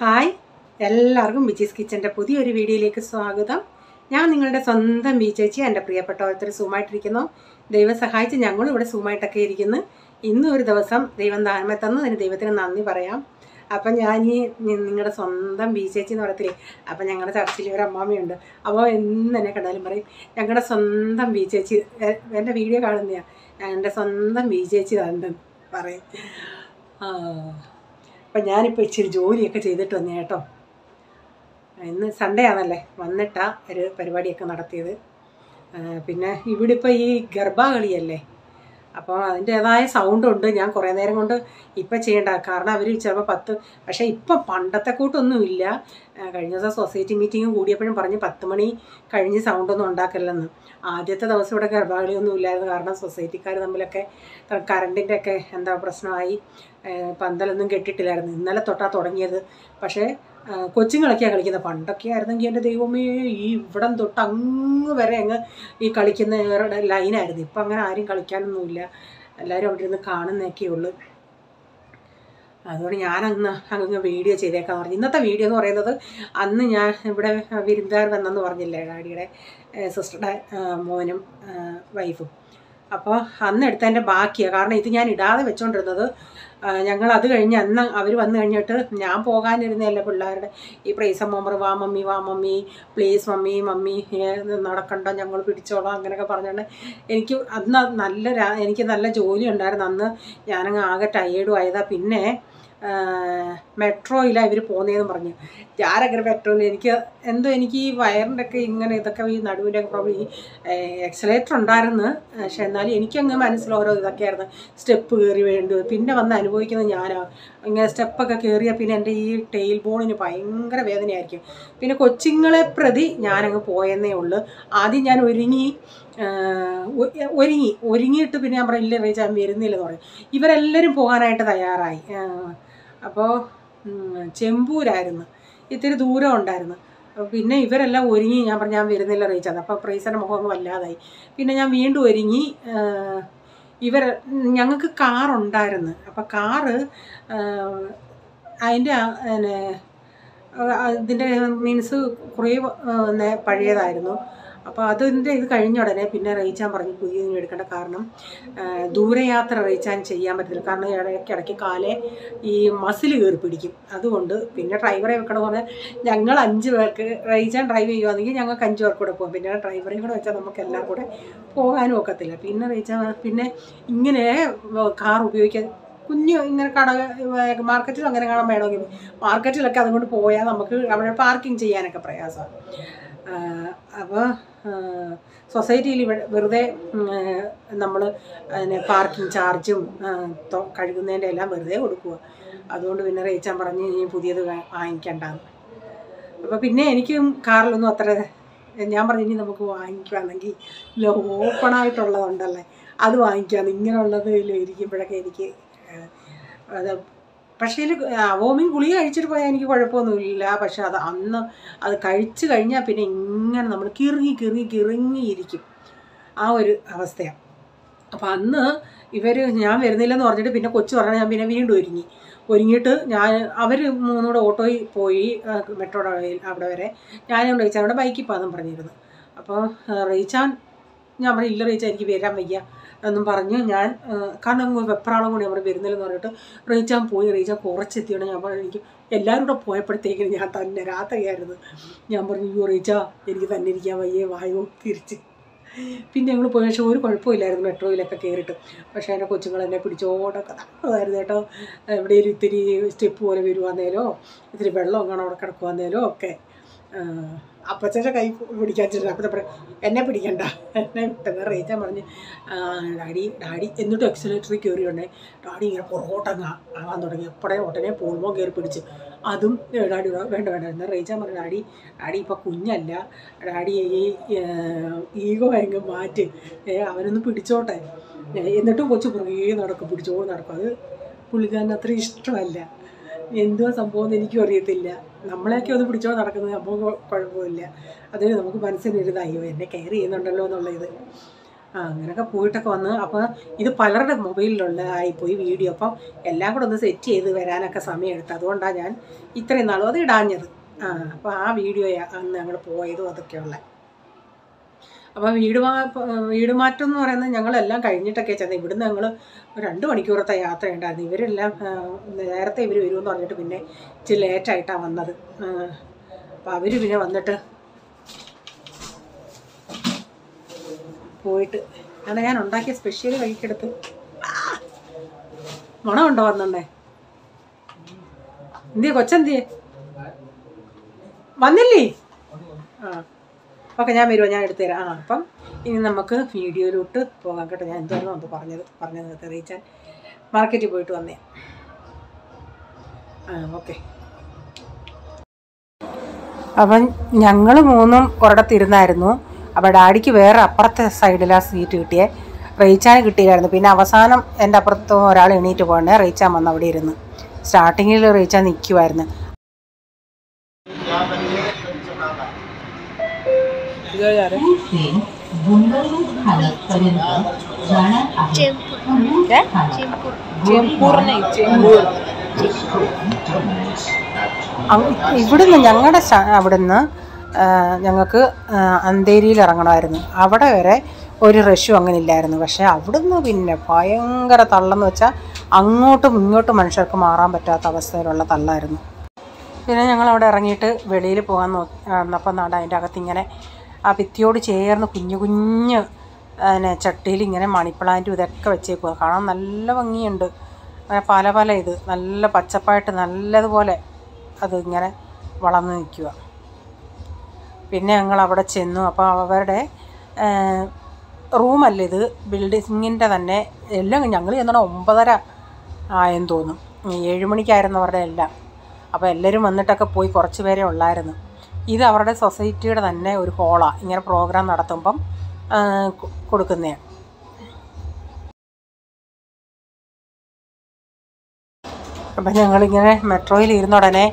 Hi, എല്ലാവർക്കും ബിച്ചീസ് കിച്ചൻ്റെ പുതിയൊരു വീഡിയോയിലേക്ക് സ്വാഗതം. ഞാൻ നിങ്ങളുടെ സ്വന്തം ബി ചേച്ചി. എൻ്റെ പ്രിയപ്പെട്ട ഓരോരുത്തർ സൂമായിട്ടിരിക്കുന്നു. ദൈവം സഹായിച്ച് ഞങ്ങളും ഇവിടെ സൂമായിട്ടൊക്കെ ഇരിക്കുന്നു. ഇന്നും ഒരു ദിവസം ദൈവം ദാനമേ തന്നതിന് ദൈവത്തിന് നന്ദി പറയാം. അപ്പം ഞാൻ ഈ നിങ്ങളുടെ സ്വന്തം ബി ചേച്ചി എന്ന് പറയത്തില്ലേ, അപ്പം ഞങ്ങളുടെ ചർച്ചിൽ ഒരു അമ്മാമ്മയുണ്ട്. അപ്പോൾ എന്ന് എന്നെ കണ്ടാലും പറയും ഞങ്ങളുടെ സ്വന്തം ബി ചേച്ചി. എൻ്റെ വീഡിയോ കാണുന്നതാണ്, എൻ്റെ സ്വന്തം ബി ചേച്ചി തന്നെ പറയും. അപ്പം ഞാനിപ്പോൾ ഇച്ചിരി ജോലിയൊക്കെ ചെയ്തിട്ട് വന്നേ കേട്ടോ. ഇന്ന് സൺഡേ ആണല്ലേ, വന്നിട്ടാണ് ഒരു പരിപാടിയൊക്കെ നടത്തിയത്. പിന്നെ ഇവിടെ ഇപ്പോൾ ഈ ഗർഭാകളിയല്ലേ, അപ്പോൾ അതിൻ്റേതായ സൗണ്ടുണ്ട്. ഞാൻ കുറേ നേരം കൊണ്ട് ഇപ്പം ചെയ്യേണ്ട, കാരണം അവർ ചിലപ്പോൾ പക്ഷേ ഇപ്പം പണ്ടത്തെ കൂട്ടൊന്നുമില്ല. കഴിഞ്ഞ ദിവസം സൊസൈറ്റി മീറ്റിംഗ് കൂടിയപ്പോഴും പറഞ്ഞ് 10 മണി കഴിഞ്ഞ് സൗണ്ടൊന്നും ഉണ്ടാക്കില്ലെന്ന്. ആദ്യത്തെ ദിവസം ഇവിടെ ഗർഭാകളിയൊന്നും ഇല്ലായിരുന്നു, കാരണം സൊസൈറ്റിക്കാർ തമ്മിലൊക്കെ കറണ്ടിൻ്റെ ഒക്കെ എന്താ പ്രശ്നമായി, പന്തലൊന്നും കെട്ടിയിട്ടില്ലായിരുന്നു. ഇന്നലെ തൊട്ടാണ് തുടങ്ങിയത്. പക്ഷേ കൊച്ചുങ്ങളൊക്കെയാണ് കളിക്കുന്നത്. പണ്ടൊക്കെ ആയിരുന്നെങ്കിൽ എൻ്റെ ദൈവമേ, ഈ ഇവിടം തൊട്ട് അങ്ങ് വരെ ഈ കളിക്കുന്ന ലൈനായിരുന്നു. ഇപ്പം അങ്ങനെ ആരും കളിക്കാനൊന്നുമില്ല, എല്ലാവരും അവിടെ ഇരുന്ന് കാണുന്നതൊക്കെ ഉള്ളൂ. അതുകൊണ്ട് അങ്ങ് വീഡിയോ ചെയ്തേക്കാന്ന് പറഞ്ഞു. ഇന്നത്തെ വീഡിയോ എന്ന് പറയുന്നത്, അന്ന് ഞാൻ ഇവിടെ വിരുന്നുകാർ വന്നെന്ന് പറഞ്ഞില്ലേ, ഡാഡിയുടെ സിസ്റ്ററുടെ മോനും വൈഫും. അപ്പോൾ അന്ന് എടുത്തതിൻ്റെ ബാക്കിയാണ്. കാരണം ഇത് ഞാൻ ഇടാതെ വെച്ചുകൊണ്ടിരുന്നത്. ഞങ്ങൾ അത് കഴിഞ്ഞ് അന്ന് അവർ വന്നു കഴിഞ്ഞിട്ട് ഞാൻ പോകാനിരുന്നതല്ലേ പിള്ളേരുടെ ഈ പ്രൈസ് മമ്മർ വാ മമ്മി പ്ലീസ് മമ്മി നടക്കണ്ട, ഞങ്ങൾ പിടിച്ചോളാം അങ്ങനെയൊക്കെ പറഞ്ഞുകൊണ്ട് എനിക്ക് നല്ല ജോലി ഉണ്ടായിരുന്നു. അന്ന് ഞാനങ്ങ് ആകെ ടയേർഡും ആയതാ. പിന്നെ മെട്രോയിലാണ് ഇവർ പോകുന്നതെന്ന് പറഞ്ഞു. ഞാനങ്ങനെ മെട്രോയിൽ എനിക്ക് ഈ വയറിൻ്റെ ഒക്കെ ഇങ്ങനെ ഇതൊക്കെ ഈ നടുവിൻ്റെ ഒക്കെ പ്രോബ്ലം, ഈ എക്സലേറ്റർ ഉണ്ടായിരുന്നു. പക്ഷെ എന്നാലും എനിക്കങ്ങ് മനസ്സിൽ ഓരോ ഇതൊക്കെയായിരുന്നു. സ്റ്റെപ്പ് കയറി വേണ്ടത് പിന്നെ വന്ന് അനുഭവിക്കുന്നത് ഞാനാണ്. ഇങ്ങനെ സ്റ്റെപ്പൊക്കെ കയറിയാൽ പിന്നെ എൻ്റെ ഈ ടെയിൽ ബോണിന് ഭയങ്കര വേദനയായിരിക്കും. പിന്നെ കൊച്ചുങ്ങളെ പ്രതി ഞാനങ്ങ് പോയെന്നേ ഉള്ളൂ. ആദ്യം ഞാൻ ഒരുങ്ങിയിട്ട് പിന്നെ ഞാൻ പറഞ്ഞു ഇല്ല റീച്ച് ഞാൻ വരുന്നില്ലെന്ന് പറയും. ഇവരെല്ലാവരും പോകാനായിട്ട് തയ്യാറായി. അപ്പോൾ ചെമ്പൂരായിരുന്നു, ഇത്തിരി ദൂരം ഉണ്ടായിരുന്നു. പിന്നെ ഇവരെല്ലാം ഒരുങ്ങി. ഞാൻ പറഞ്ഞു ഞാൻ വരുന്നില്ല റീച്ചാണ്. അപ്പോൾ പ്രൈസിൻ്റെ മുഖം അങ്ങ് വല്ലാതായി. പിന്നെ ഞാൻ വീണ്ടും ഒരുങ്ങി. ഞങ്ങൾക്ക് കാറുണ്ടായിരുന്നു. അപ്പോൾ കാറ് ഇതിൻ്റെ മീൻസ് കുറേ പഴയതായിരുന്നു. അപ്പോൾ അതിൻ്റെ ഇത് കഴിഞ്ഞ ഉടനെ പിന്നെ റീച്ചാൻ പറഞ്ഞു പുതിയതിന് എടുക്കേണ്ട, കാരണം ദൂരയാത്ര റീച്ചാൻ ചെയ്യാൻ പറ്റത്തില്ല. കാരണം ഇടയ്ക്കിടയ്ക്ക് കാലെ ഈ മസിൽ കയറി പിടിക്കും. അതുകൊണ്ട് പിന്നെ ഡ്രൈവറെ വെക്കണം പറഞ്ഞാൽ ഞങ്ങൾ 5 പേർക്ക് റീച്ചാൻ ഡ്രൈവ് ചെയ്യുകയാണെങ്കിൽ ഞങ്ങൾക്ക് 5 പേർക്ക് കൂടെ പോകും. പിന്നെ ഡ്രൈവറേയും കൂടെ വെച്ചാൽ നമുക്ക് എല്ലാം കൂടെ പോകാനും ഒക്കത്തില്ല. പിന്നെ പിന്നെ ഇങ്ങനെ കാർ ഉപയോഗിക്കാൻ ഇങ്ങനെ മാർക്കറ്റിൽ അങ്ങനെ കാണാൻ വേണമെങ്കിൽ മാർക്കറ്റിലൊക്കെ അതുകൊണ്ട് പോയാൽ നമുക്ക് അവിടെ പാർക്കിംഗ് ചെയ്യാനൊക്കെ പ്രയാസമാണ്. അപ്പോൾ സൊസൈറ്റിയിൽ വെറുതെ നമ്മൾ പാർക്കിംഗ് ചാർജും കഴുകുന്നതിൻ്റെ എല്ലാം വെറുതെ കൊടുക്കുക. അതുകൊണ്ട് പിന്നെ റീച്ചാൻ പറഞ്ഞ് ഇനി പുതിയത് വാങ്ങിക്കണ്ടെന്ന്. അപ്പോൾ പിന്നെ എനിക്കും കാറിലൊന്നും അത്ര, ഞാൻ പറഞ്ഞു ഇനി നമുക്ക് വാങ്ങിക്കുകയാണെങ്കിൽ ഓപ്പണായിട്ടുള്ളതുണ്ടല്ലേ അത് വാങ്ങിക്കാമെന്ന്. ഇങ്ങനെയുള്ളത് ഇരിക്കുമ്പോഴൊക്കെ എനിക്ക് അത്, പക്ഷേ വോമിങ് ഗുളിക കഴിച്ചിട്ട് പോയാൽ എനിക്ക് കുഴപ്പമൊന്നുമില്ല. പക്ഷെ അന്ന് അത് കഴിച്ചു കഴിഞ്ഞാൽ പിന്നെ ഇങ്ങനെ നമ്മൾ കിറുങ്ങിയിരിക്കും, ആ ഒരു അവസ്ഥയാണ്. അപ്പോൾ അന്ന് ഞാൻ വരുന്നില്ലെന്ന് പറഞ്ഞിട്ട് പിന്നെ കൊച്ചു പറഞ്ഞാൽ ഞാൻ പിന്നെ വീണ്ടും ഒരുങ്ങിയിട്ട് അവർ 3 കൂടെ ഓട്ടോയിൽ പോയി മെട്രോയുടെ അവിടെ വരെ. ഞാനും റീച്ചാൻ അവിടെ ബൈക്കിൽ പോകാമെന്നും പറഞ്ഞിരുന്നു. അപ്പോൾ ഞാൻ പറഞ്ഞു ഇല്ല റീച്ചാൻ എനിക്ക് വരാൻ വയ്യ എന്നും പറഞ്ഞ് ഞാൻ, കാരണം വെപ്രാളം കൂടി നമ്മൾ വരുന്നില്ലെന്ന് പറഞ്ഞിട്ട് റീച്ചാൻ കുറച്ചെത്തിയാണ്. ഞാൻ പറഞ്ഞു എനിക്ക് എല്ലാവരും കൂടെ പോയപ്പോഴത്തേക്കും ഞാൻ തന്നെ രാത്രിയായിരുന്നു. ഞാൻ പറഞ്ഞു അയ്യോ റീച്ചാ എനിക്ക് തന്നെ ഇരിക്കാൻ വയ്യേ, വായോ തിരിച്ച്. പിന്നെ ഞങ്ങൾ പോയ പക്ഷേ ഒരു കുഴപ്പമില്ലായിരുന്നു മെട്രോയിലൊക്കെ കയറിയിട്ട്. പക്ഷേ എൻ്റെ കൊച്ചുങ്ങൾ എന്നെ പിടിച്ചോടൊക്കെ നടന്നതായിരുന്നു കേട്ടോ. എവിടെയെങ്കിലും ഇത്തിരി സ്റ്റെപ്പ് പോലെ വരുവാന്നേലോ ഇത്തിരി വെള്ളം അങ്ങനെ അവിടെ കിടക്കുവാന്നേലോ ഒക്കെ അപ്പച്ചൻ്റെ കൈ പിടിക്കാൻ വെച്ചിട്ട് അപ്പച്ച പറയും എന്നെ പിടിക്കണ്ട, എന്നെ വിട്ടെന്ന്. റീച്ചാൻ പറഞ്ഞ് ഡാഡി എന്നിട്ടും എക്സലേറ്ററിൽ കയറിയുണ്ടേ ഡാഡി ഇങ്ങനെ പുറകോട്ടങ്ങ് ആവാൻ തുടങ്ങി. ഉടനെ പോൾമോ കയറി പിടിച്ച് അതും ഡാഡി വേണ്ട എന്നാൽ റീച്ചാൻ പറഞ്ഞു ഡാഡി ഇപ്പോൾ കുഞ്ഞല്ല, ഡാഡി ഈ ഈഗോ എങ്ങ് മാറ്റി അവനൊന്ന് പിടിച്ചോട്ടെ. എന്നിട്ടും കൊച്ചു പുറകെ പിടിച്ചോട് നടക്കും. അത് പുള്ളിക്കാരന് അത്ര ഇഷ്ടമല്ല. എന്തുവാ സംഭവം എന്ന് എനിക്കും അറിയത്തില്ല. നമ്മളെയൊക്കെ ഒന്ന് പിടിച്ചോ നടക്കുന്നത് അപ്പോൾ കുഴപ്പമില്ല. അതിന് നമുക്ക് മനസ്സിനൊരിതായോ എന്നെ കെയർ ചെയ്യുന്നുണ്ടല്ലോ എന്നുള്ള ഇത്. അങ്ങനെയൊക്കെ പോയിട്ടൊക്കെ വന്ന്. അപ്പോൾ ഇത് പലരുടെ മൊബൈലിലുള്ള ആയിപ്പോയി വീഡിയോ. അപ്പം എല്ലാം കൂടെ ഒന്ന് സെറ്റ് ചെയ്ത് വരാനൊക്കെ സമയമെടുത്തു. അതുകൊണ്ടാണ് ഞാൻ ഇത്രയും നാളും അത് ഇടാഞ്ഞത്. അപ്പോൾ ആ വീഡിയോ അന്ന് ഞങ്ങൾ പോയതും അതൊക്കെയുള്ള. അപ്പോൾ വീട് മാറ്റം എന്ന് പറയുന്നത് ഞങ്ങളെല്ലാം കഴിഞ്ഞിട്ടൊക്കെ ചെന്നത്. ഇവിടുന്ന് ഞങ്ങൾ 2 മണിക്കൂറത്തെ യാത്രയുണ്ടായിരുന്നു. ഇവരെല്ലാം നേരത്തെ ഇവർ വരുമെന്ന് പറഞ്ഞിട്ട് പിന്നെ ഇച്ചിരി ലേറ്റായിട്ടാണ് വന്നത്. അപ്പോൾ അവർ പിന്നെ വന്നിട്ട് പോയിട്ട് അങ്ങനെ ഞാൻ ഉണ്ടാക്കിയ സ്പെഷ്യൽ കഴിക്കെടുത്ത് മണമുണ്ടോ വന്നണ്ടേ? എന്തിയെ കൊച്ചെന്തിയെ വന്നില്ലേ? ഓക്കെ, ഞാൻ വരുമോ, ഞാൻ എടുത്തു തരാം. അപ്പം ഇനി നമുക്ക് വീഡിയോയിലോട്ട് പോകാം കേട്ടോ. ഞാൻ എന്തായിരുന്നു അത് പറഞ്ഞത് അറിയിച്ചാൽ മാർക്കറ്റിൽ പോയിട്ട് വന്നേ. ഓക്കെ. അപ്പം ഞങ്ങൾ 3 ഒരിടത്തിരുന്നായിരുന്നു. അപ്പോൾ ഡാഡിക്ക് വേറെ അപ്പുറത്തെ സൈഡിലാണ് സീറ്റ് കിട്ടിയേ. റീച്ചാന് കിട്ടിയില്ലായിരുന്നു. പിന്നെ അവസാനം എൻ്റെ അപ്പുറത്ത് ഒരാൾ എണീറ്റ് പോകണേ. റീച്ചാൻ വന്ന് അവിടെ ഇരുന്ന്. സ്റ്റാർട്ടിങ്ങിൽ റീച്ചാൻ നിൽക്കുമായിരുന്നു. ഇവിടുന്ന് ഞങ്ങളുടെ അവിടുന്ന് ഞങ്ങൾക്ക് അന്തേരിയിൽ ഇറങ്ങണമായിരുന്നു. അവിടെ വരെ ഒരു റഷും അങ്ങനെ ഇല്ലായിരുന്നു. പക്ഷേ അവിടുന്ന് പിന്നെ ഭയങ്കര തള്ളെന്ന് വെച്ചാൽ അങ്ങോട്ടും ഇങ്ങോട്ടും മനുഷ്യർക്ക് മാറാൻ പറ്റാത്ത അവസ്ഥയിലുള്ള തള്ളായിരുന്നു. പിന്നെ ഞങ്ങളവിടെ ഇറങ്ങിയിട്ട് വെളിയിൽ പോകാൻ വന്നപ്പോൾ നാട് അതിൻ്റെ അകത്തിങ്ങനെ ആ ഭിത്തിയോട് ചേർന്ന് കുഞ്ഞു കുഞ്ഞ് ചട്ടിയിൽ ഇങ്ങനെ മണി പ്ലാന്റും ഇതൊക്കെ വെച്ചേക്കുക. കാണാൻ നല്ല ഭംഗിയുണ്ട്. അങ്ങനെ പല ഇത് നല്ല പച്ചപ്പായിട്ട് നല്ലതുപോലെ അത് ഇങ്ങനെ വളർന്നു നിൽക്കുക. പിന്നെ ഞങ്ങൾ അവിടെ ചെന്നു. അപ്പോൾ അവരുടെ റൂമല്ല ഇത്, ബിൽഡിങ്ങിൻ്റെ തന്നെ എല്ലാം. ഞങ്ങൾ ചെന്നിട്ട് 9:30 ആയെന്ന് തോന്നും. 7 മണിക്കായിരുന്നു അവരുടെ എല്ലാം. അപ്പോൾ എല്ലാവരും വന്നിട്ടൊക്കെ പോയി, കുറച്ച് പേരെ ഉള്ളായിരുന്നു. ഇത് അവരുടെ സൊസൈറ്റിയുടെ തന്നെ ഒരു ഹോളാണ്. ഇങ്ങനെ പ്രോഗ്രാം നടത്തുമ്പം കൊടുക്കുന്നതാണ്. അപ്പം ഞങ്ങളിങ്ങനെ മെട്രോയിൽ ഇരുന്ന ഉടനെ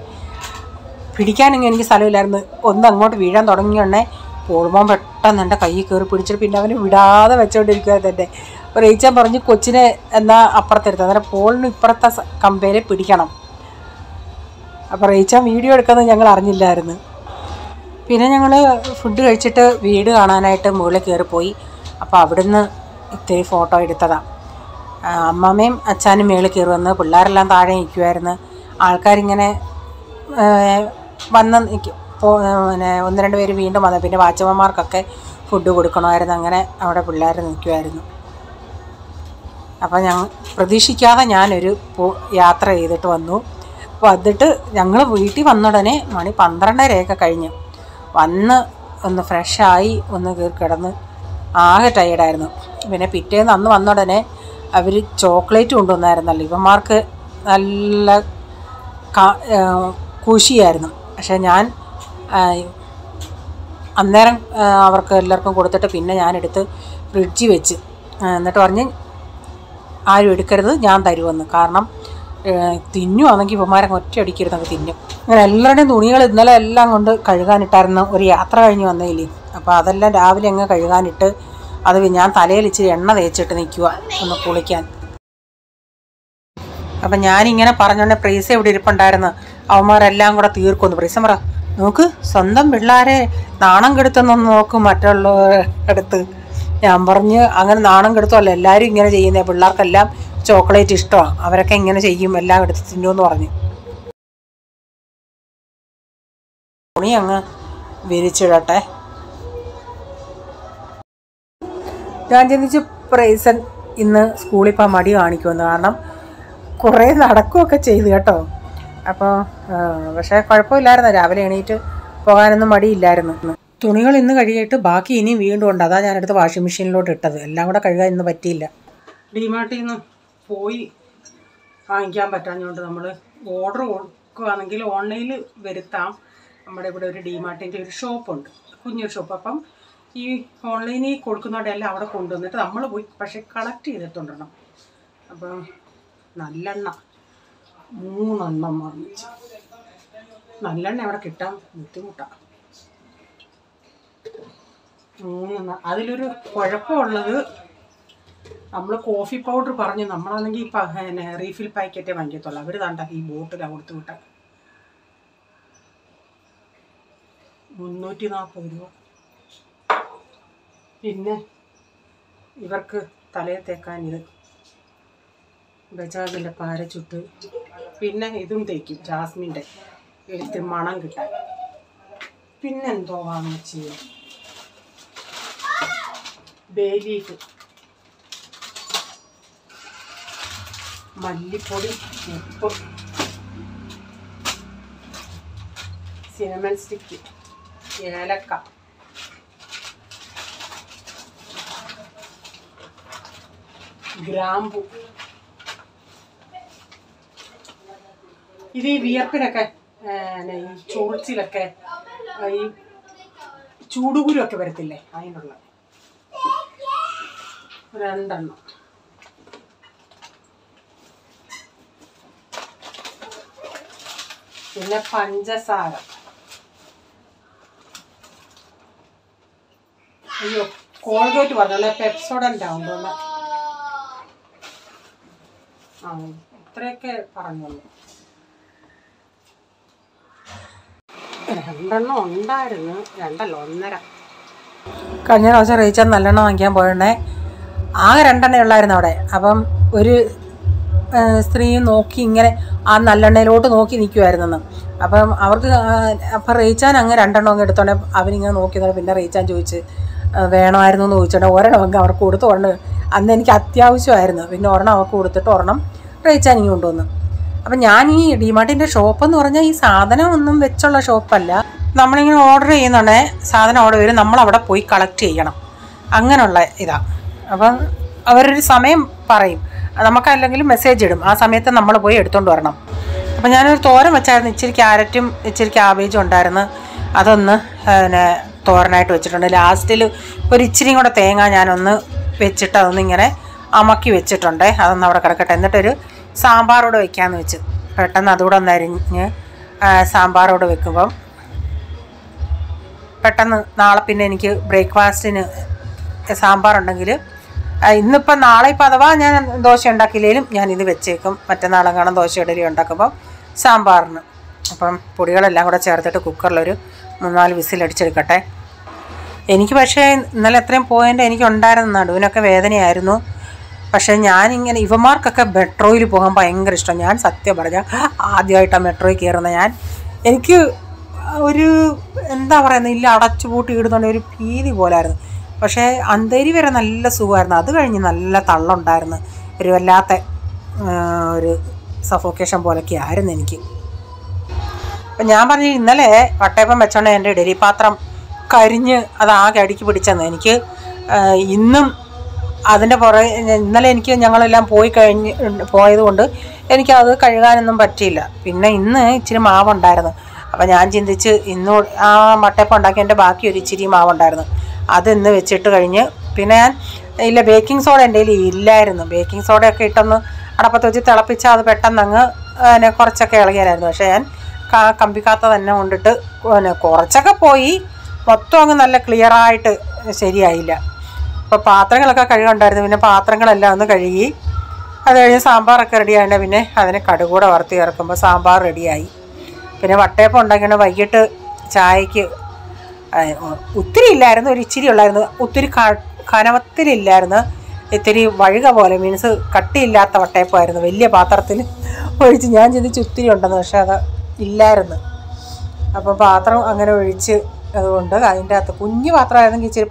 പിടിക്കാനെങ്കിൽ എനിക്ക് സ്ഥലമില്ലായിരുന്നു. ഒന്ന് അങ്ങോട്ട് വീഴാൻ തുടങ്ങിയുടനെ പോളുമ്പോൾ പെട്ടെന്ന് എൻ്റെ കയ്യിൽ കയറി പിടിച്ചിട്ട് പിന്നെ അവന് വിടാതെ വെച്ചുകൊണ്ടിരിക്കുമായിരുന്നു. എൻ്റെ റീച്ചാൻ പറഞ്ഞ് കൊച്ചിനെ എന്നാൽ അപ്പുറത്തെടുത്ത്, അന്നേരം പോളിന് ഇപ്പുറത്തെ കമ്പയിൽ പിടിക്കണം. അപ്പോൾ റീച്ചാൻ വീഡിയോ എടുക്കുന്നത് ഞങ്ങൾ അറിഞ്ഞില്ലായിരുന്നു. പിന്നെ ഞങ്ങൾ ഫുഡ് കഴിച്ചിട്ട് വീട് കാണാനായിട്ട് മുകളിൽ കയറിപ്പോയി. അപ്പോൾ അവിടുന്ന് ഇത്തിരി ഫോട്ടോ എടുത്തതാണ്. അമ്മമ്മയും അച്ഛനും മുകളിൽ കയറി വന്ന്, പിള്ളേരെല്ലാം താഴെ നിൽക്കുമായിരുന്നു. ആൾക്കാരിങ്ങനെ വന്ന് പിന്നെ 1-2 പേര് വീണ്ടും വന്നു. പിന്നെ വാച്ചമ്മമാർക്കൊക്കെ ഫുഡ് കൊടുക്കണമായിരുന്നു. അങ്ങനെ അവിടെ പിള്ളേർ നിൽക്കുമായിരുന്നു. അപ്പോൾ പ്രതീക്ഷിക്കാതെ ഞാനൊരു യാത്ര ചെയ്തിട്ട് വന്നിട്ട് ഞങ്ങൾ വീട്ടിൽ വന്നുടനെ മണി 12:30 കഴിഞ്ഞു. വന്ന് ഒന്ന് ഫ്രഷായി ഒന്ന് കയറി കിടന്ന് ആകെ ടയേർഡായിരുന്നു. പിന്നെ പിറ്റേന്ന് അന്ന് വന്നുടനെ അവർ ചോക്ലേറ്റ് കൊണ്ടുവന്നായിരുന്നല്ലോ. ഇവന്മാർക്ക് നല്ല കുഷിയായിരുന്നു. പക്ഷേ ഞാൻ അന്നേരം അവർക്ക് എല്ലാവർക്കും കൊടുത്തിട്ട് പിന്നെ ഞാനെടുത്ത് ഫ്രിഡ്ജിൽ വെച്ച്, എന്നിട്ട് പറഞ്ഞ് ആരും എടുക്കരുത്, ഞാൻ തരുമെന്ന്. കാരണം തിന്നുവാണെങ്കിൽ ഇവന്മാരെ ഒറ്റയടിക്കരുതെങ്കിൽ തിന്നും. അങ്ങനെ എല്ലാവരുടെയും തുണികൾ ഇന്നലെ എല്ലാം കൊണ്ട് കഴുകാനിട്ടായിരുന്നു. ഒരു യാത്ര കഴിഞ്ഞ് വന്നേലേ. അപ്പോൾ അതെല്ലാം രാവിലെ അങ്ങ് കഴുകാനിട്ട് അത് ഞാൻ തലയിൽ ഇച്ചിരി എണ്ണ തേച്ചിട്ട് നിൽക്കുക ഒന്ന് കുളിക്കാൻ. അപ്പം ഞാനിങ്ങനെ പറഞ്ഞോണ്ടേ പ്രീസ ഇവിടെ ഇരിപ്പുണ്ടായിരുന്നു. അവന്മാരെല്ലാം കൂടെ തീർക്കുമെന്ന്. പ്രീസ പറ, നോക്ക് സ്വന്തം പിള്ളേരെ നാണം കെടുത്തെന്നൊന്ന് നോക്കും മറ്റുള്ളവരടുത്ത്. ഞാൻ പറഞ്ഞ് അങ്ങനെ നാണം കെടുത്തല്ല, എല്ലാവരും ഇങ്ങനെ ചെയ്യുന്നത്. പിള്ളേർക്കെല്ലാം ചോക്ലേറ്റ് ഇഷ്ടമാണ്, അവരൊക്കെ ഇങ്ങനെ ചെയ്യും, എല്ലാം എടുത്ത് തിന്നുമെന്ന് പറഞ്ഞു. തുണി അങ്ങ് വിരിച്ചിടട്ടെ. ഞാൻ ചിന്തിച്ച് പ്രൈസൻ ഇന്ന് സ്കൂളിൽ പോകാൻ മടി കാണിക്കുമെന്ന്. കാരണം കുറേ നടക്കുകയൊക്കെ ചെയ്തു കേട്ടോ. അപ്പോൾ പക്ഷേ കുഴപ്പമില്ലായിരുന്നു. രാവിലെ എണീറ്റ് പോകാനൊന്നും മടിയില്ലായിരുന്നു. തുണികൾ ഇന്ന് കഴുകിയിട്ട് ബാക്കി ഇനി വീണ്ടും ഉണ്ട്. അതാണ് ഞാനെടുത്ത് വാഷിംഗ് മെഷീനിലോട്ട് ഇട്ടത്. എല്ലാം കൂടെ കഴുകാൻ ഇന്ന് പറ്റിയില്ല. ഡിമാർട്ടിൽ നിന്ന് പോയി വാങ്ങിക്കാൻ പറ്റാഞ്ഞുകൊണ്ട് നമ്മൾ ഓർഡർ കൊടുക്കുകയാണെങ്കിൽ ഓൺലൈനിൽ വരുത്താം. നമ്മുടെ ഇവിടെ ഒരു ഡിമാർട്ടിൻ്റെ ഒരു ഷോപ്പുണ്ട്, കുഞ്ഞൊരു ഷോപ്പ്. അപ്പം ഈ ഓൺലൈനിൽ കൊടുക്കുന്നവരുടെ എല്ലാം അവിടെ കൊണ്ടുവന്നിട്ട് നമ്മൾ പോയി പക്ഷേ കളക്ട് ചെയ്തിട്ടുണ്ടണം. അപ്പം നല്ലെണ്ണ 3 എണ്ണം വാങ്ങിച്ചു. നല്ലെണ്ണ അവിടെ കിട്ടാൻ ബുദ്ധിമുട്ടാണ്. അതിലൊരു കുഴപ്പമുള്ളത്, നമ്മൾ കോഫി പൗഡർ പറഞ്ഞു, നമ്മളാണെങ്കിൽ ഇപ്പം റീഫിൽ പാക്കറ്റേ വാങ്ങിക്കത്തുള്ളൂ. അവർ താണ്ട ഈ ബോട്ടിലാണ് കൊടുത്തു വിട്ട 340 രൂപ. പിന്നെ ഇവർക്ക് തലയിൽ തേക്കാൻ ഇത് ബജാജിൻ്റെ പാരച്ചുട്ട്, പിന്നെ ഇതും തേക്കും ജാസ്മിൻ്റെ എടുത്ത് മണം കിട്ടാൻ. പിന്നെന്തോ വാങ്ങിച്ച് ബേ ലീഫ്, മല്ലിപ്പൊടി, ഉപ്പ്, സിനമൺ സ്റ്റിക്ക്, ഏലക്ക, ഗ്രാമ്പു. ഇത് ഈ വിയർപ്പിനൊക്കെ, ഈ ചൊറിച്ചിലൊക്കെ, ഈ ചൂടുകുരുമൊക്കെ വരത്തില്ലേ, അതിനുള്ള 2 എണ്ണം. പിന്നെ പഞ്ചസാര. അയ്യോ, കോൾഗേറ്റ് പറഞ്ഞല്ലേ, പെപ്സോഡൻ്റ് ആവുമ്പോൾ ഇത്രയൊക്കെ പറഞ്ഞോളൂ. 2 എണ്ണം ഉണ്ടായിരുന്നു, 2 അല്ല 1.5. കഴിഞ്ഞ പ്രാവശ്യം റീച്ചാൽ നല്ലെണ്ണം വാങ്ങിക്കാൻ പോയേ, ആകെ 2 എണ്ണേ ഉള്ളായിരുന്നു അവിടെ. അപ്പം ഒരു സ്ത്രീ നോക്കി ഇങ്ങനെ ആ നല്ലെണ്ണയിലോട്ട് നോക്കി നിൽക്കുമായിരുന്നെന്ന്. അപ്പം അവർക്ക് അപ്പം റീച്ചാൻ അങ്ങ് 2 എണ്ണം അങ്ങ് എടുത്തോണ്ടേ അവരിങ്ങനെ നോക്കിയതോടെ പിന്നെ റീച്ചാൻ ചോദിച്ച് വേണമായിരുന്നു എന്ന് ചോദിച്ചോണ്ടേ 1 എണ്ണം അങ്ങ് അവർക്ക് കൊടുത്ത്. അന്ന് എനിക്ക് അത്യാവശ്യമായിരുന്നു. പിന്നെ 1 എണ്ണം അവർക്ക് കൊടുത്തിട്ട് 1 എണ്ണം റീച്ചാൻ ഇങ്ങ് കൊണ്ടുവന്നു. അപ്പം ഞാൻ ഈ ഡിമാർട്ടിൻ്റെ ഷോപ്പെന്ന് പറഞ്ഞാൽ ഈ സാധനം ഒന്നും വെച്ചുള്ള ഷോപ്പല്ല. നമ്മളിങ്ങനെ ഓർഡർ ചെയ്യുന്നുണ്ടേ, സാധനം ഓർഡർ വരും, നമ്മളവിടെ പോയി കളക്ട് ചെയ്യണം, അങ്ങനെയുള്ള ഇതാണ്. അപ്പം അവരൊരു സമയം പറയും, നമുക്കല്ലെങ്കിൽ മെസ്സേജ് ഇടും, ആ സമയത്ത് നമ്മൾ പോയി എടുത്തുകൊണ്ട് വരണം. അപ്പം ഞാനൊരു തോരൻ വെച്ചായിരുന്നു, ഇച്ചിരി ക്യാരറ്റും ഇച്ചിരി ക്യാബേജും ഉണ്ടായിരുന്നു, അതൊന്ന് പിന്നെ തോരനായിട്ട് വെച്ചിട്ടുണ്ട്. ലാസ്റ്റിൽ ഒരു ഇച്ചിരിയും കൂടെ തേങ്ങ ഞാനൊന്ന് വെച്ചിട്ട് അതൊന്നിങ്ങനെ അമക്കി വെച്ചിട്ടുണ്ട്, അതൊന്ന് അവിടെ കിടക്കട്ടെ. എന്നിട്ടൊരു സാമ്പാറോട് വയ്ക്കാമെന്ന് വെച്ച്, പെട്ടെന്ന് അതുകൂടെ ഒന്ന് അരിഞ്ഞ് സാമ്പാറോട് വെക്കുമ്പം പെട്ടെന്ന് നാളെ പിന്നെ എനിക്ക് ബ്രേക്ക്ഫാസ്റ്റിന് സാമ്പാറുണ്ടെങ്കിൽ ഇന്നിപ്പം നാളെ ഇപ്പം അഥവാ ഞാൻ ദോശ ഉണ്ടാക്കിയില്ലെങ്കിലും ഞാനിത് വെച്ചേക്കും. മറ്റന്നാളെങ്ങാനും ദോശ ഇഡലി ഉണ്ടാക്കുമ്പം സാമ്പാറിന്. അപ്പം പൊടികളെല്ലാം കൂടെ ചേർത്തിട്ട് കുക്കറിലൊരു 3-4 വിസിലടിച്ചെടുക്കട്ടെ. എനിക്ക് പക്ഷേ ഇന്നലെ എത്രയും പോയിൻ്റ് എനിക്കുണ്ടായിരുന്നു, നടുവിനൊക്കെ വേദനയായിരുന്നു. പക്ഷേ ഞാനിങ്ങനെ ഇവന്മാർക്കൊക്കെ മെട്രോയിൽ പോകാൻ ഭയങ്കര ഇഷ്ടം. ഞാൻ സത്യം പറഞ്ഞാൽ ആദ്യമായിട്ടാണ് മെട്രോയിൽ കയറുന്നത്. എനിക്ക് ഒരു എന്താ പറയുന്നത്, ഇല്ല അടച്ചു പൂട്ടി ഇടുന്നുണ്ട് ഒരു ഭീതി പോലായിരുന്നു. പക്ഷേ അന്തേരി വരെ നല്ല സുഖമായിരുന്നു. അത് കഴിഞ്ഞ് നല്ല തള്ളുണ്ടായിരുന്നു, ഒരു വല്ലാത്ത ഒരു സഫോക്കേഷൻ പോലൊക്കെ ആയിരുന്നു എനിക്ക്. അപ്പം ഞാൻ പറഞ്ഞു, ഇന്നലെ വട്ടയപ്പം വെച്ചോണ്ട് എൻ്റെ ഇഡലി പാത്രം കരിഞ്ഞ് അതാകെ അടുക്കി പിടിച്ചെന്ന്. എനിക്ക് ഇന്നും അതിൻ്റെ പുറകെ ഇന്നലെ എനിക്ക് ഞങ്ങളെല്ലാം പോയതുകൊണ്ട് എനിക്കത് കഴുകാനൊന്നും പറ്റിയില്ല. പിന്നെ ഇന്ന് ഇച്ചിരി മാവുണ്ടായിരുന്നു. അപ്പം ഞാൻ ചിന്തിച്ച് ഇന്ന് ആ വട്ടയപ്പം ഉണ്ടാക്കിയതിൻ്റെ ബാക്കി ഒരു ഇച്ചിരി മാവുണ്ടായിരുന്നു, അതിന്ന് വെച്ചിട്ട് കഴിഞ്ഞ് പിന്നെ ഞാൻ ഇല്ല ബേക്കിംഗ് സോഡ എൻ്റെ കയ്യിൽ ഇല്ലായിരുന്നു. ബേക്കിംഗ് സോഡയൊക്കെ ഇട്ടൊന്ന് അടപ്പത്ത് വെച്ച് തിളപ്പിച്ചാൽ അത് പെട്ടെന്ന് അങ്ങ് കുറച്ചൊക്കെ ഇളകിയായിരുന്നു. പക്ഷേ ഞാൻ കമ്പിക്കാത്ത തന്നെ കൊണ്ടിട്ട് കുറച്ചൊക്കെ പോയി, മൊത്തം അങ്ങ് നല്ല ക്ലിയറായിട്ട് ശരിയായില്ല. അപ്പോൾ പാത്രങ്ങളൊക്കെ കഴുകുണ്ടായിരുന്നു. പിന്നെ പാത്രങ്ങളെല്ലാം ഒന്ന് കഴുകി അത് കഴിഞ്ഞ് സാമ്പാറൊക്കെ റെഡിയായിട്ട് പിന്നെ അതിനെ കടുകൂടെ വറുത്ത് ചേർക്കുമ്പോൾ സാമ്പാർ റെഡിയായി. പിന്നെ വട്ടയപ്പം ഉണ്ടാക്കിയിട്ട് വൈകിട്ട് ചായക്ക് ഒത്തിരി ഇല്ലായിരുന്നു, ഒരു ഇച്ചിരി ഉള്ളായിരുന്നു. ഒത്തിരി കനവത്തിലില്ലായിരുന്നു, ഇത്തിരി വഴുക പോലെ, മീൻസ് കട്ടിയില്ലാത്ത വട്ടയപ്പമായിരുന്നു. വലിയ പാത്രത്തിൽ ഒഴിച്ച് ഞാൻ ചിന്തിച്ച് ഒത്തിരി ഉണ്ടെന്ന്, പക്ഷേ അത് ഇല്ലായിരുന്നു. അപ്പോൾ പാത്രം അങ്ങനെ ഒഴിച്ച് അതുകൊണ്ട് അതിൻ്റെ അകത്ത് കുഞ്ഞു പാത്രമായിരുന്നെങ്കിൽ ഇച്ചിരി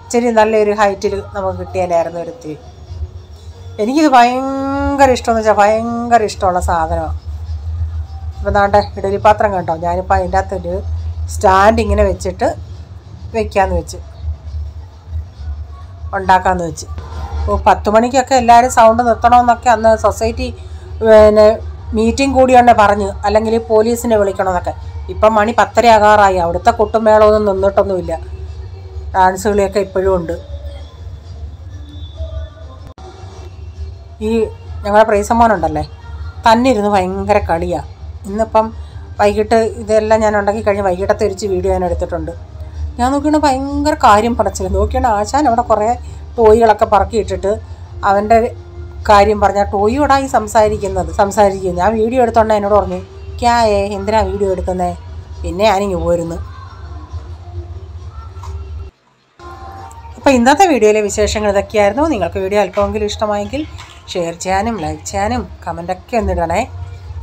ഇച്ചിരി നല്ലൊരു ഹൈറ്റിൽ നമുക്ക് കിട്ടിയാലായിരുന്നു ഒരിത്തിരി. എനിക്കിത് ഭയങ്കര ഇഷ്ടമെന്ന് വെച്ചാൽ ഭയങ്കര ഇഷ്ടമുള്ള സാധനമാണ്. അപ്പോൾ ദാണ്ടെ ഇഡലി പാത്രം കണ്ടോ, ഞാനിപ്പോൾ അതിൻ്റെ അകത്തൊരു സ്റ്റാൻഡ് ഇങ്ങനെ വെച്ചിട്ട് വെക്കാമെന്ന് വെച്ച് ഉണ്ടാക്കാമെന്ന് വെച്ച്. അപ്പോൾ 10 മണിക്കൊക്കെ എല്ലാവരും സൗണ്ട് നിർത്തണമെന്നൊക്കെ അന്ന് സൊസൈറ്റി പിന്നെ മീറ്റിംഗ് കൂടിയുണ്ടെ പറഞ്ഞ്, അല്ലെങ്കിൽ പോലീസിനെ വിളിക്കണമെന്നൊക്കെ. ഇപ്പം മണി 10:30 ആകാറായി, അവിടുത്തെ കൊട്ടുമേളമൊന്നും നിന്നിട്ടൊന്നുമില്ല, ഡാൻസ് കളിയൊക്കെ ഇപ്പോഴും ഉണ്ട്. ഈ ഞങ്ങളുടെ പ്രൈസമ്മോനുണ്ടല്ലേ, തന്നെ ഇരുന്ന് ഭയങ്കര കളിയാണ്. ഇന്നിപ്പം വൈകിട്ട് ഇതെല്ലാം ഞാൻ ഉണ്ടാക്കി കഴിഞ്ഞ് വൈകിട്ടത്തെ ഒരിച്ച് വീഡിയോ ഞാൻ എടുത്തിട്ടുണ്ട്. ഞാൻ നോക്കിയാണ് ഭയങ്കര കാര്യം പറച്ചില്ല. നോക്കിയാണ് ആശാൻ അവിടെ കുറേ ടോയ്കളൊക്കെ പറക്കിയിട്ടിട്ട് അവൻ്റെ കാര്യം പറഞ്ഞാൽ ടോയോടായി സംസാരിക്കും. ഞാൻ വീഡിയോ എടുത്തോണ്ട് എന്നോട് പറഞ്ഞു, ക്യായേ എന്തിനാ വീഡിയോ എടുക്കുന്നത്? പിന്നെ ഞാനിങ്ങ് പോരുന്നു. അപ്പോൾ ഇന്നത്തെ വീഡിയോയിലെ വിശേഷങ്ങൾ ഇതൊക്കെയായിരുന്നു. നിങ്ങൾക്ക് വീഡിയോ അല്പമെങ്കിലും ഇഷ്ടമായെങ്കിൽ ഷെയർ ചെയ്യാനും ലൈക്ക് ചെയ്യാനും കമൻറ്റൊക്കെ ഒന്നിടണേ.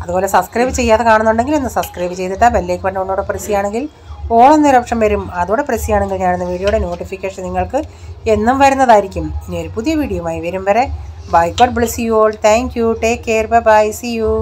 അതുപോലെ സബ്സ്ക്രൈബ് ചെയ്യാതെ കാണുന്നുണ്ടെങ്കിൽ ഒന്ന് സബ്സ്ക്രൈബ് ചെയ്തിട്ട് ബെല്ലൈക്കൺ ബട്ടൺ ഒന്നുകൂടെ പ്രസ് ചെയ്യുകയാണെങ്കിൽ ഓൾ എന്നൊരു ഓപ്ഷൻ വരും. അതോടെ പ്രസ് ചെയ്യുകയാണെങ്കിൽ ഞാനിന്ന് വീഡിയോയുടെ നോട്ടിഫിക്കേഷൻ നിങ്ങൾക്ക് എന്നും വരുന്നതായിരിക്കും. ഇനി ഒരു പുതിയ വീഡിയോയുമായി വരും വരെ bye. God bless you all. Thank you. Take care. Bye. See U.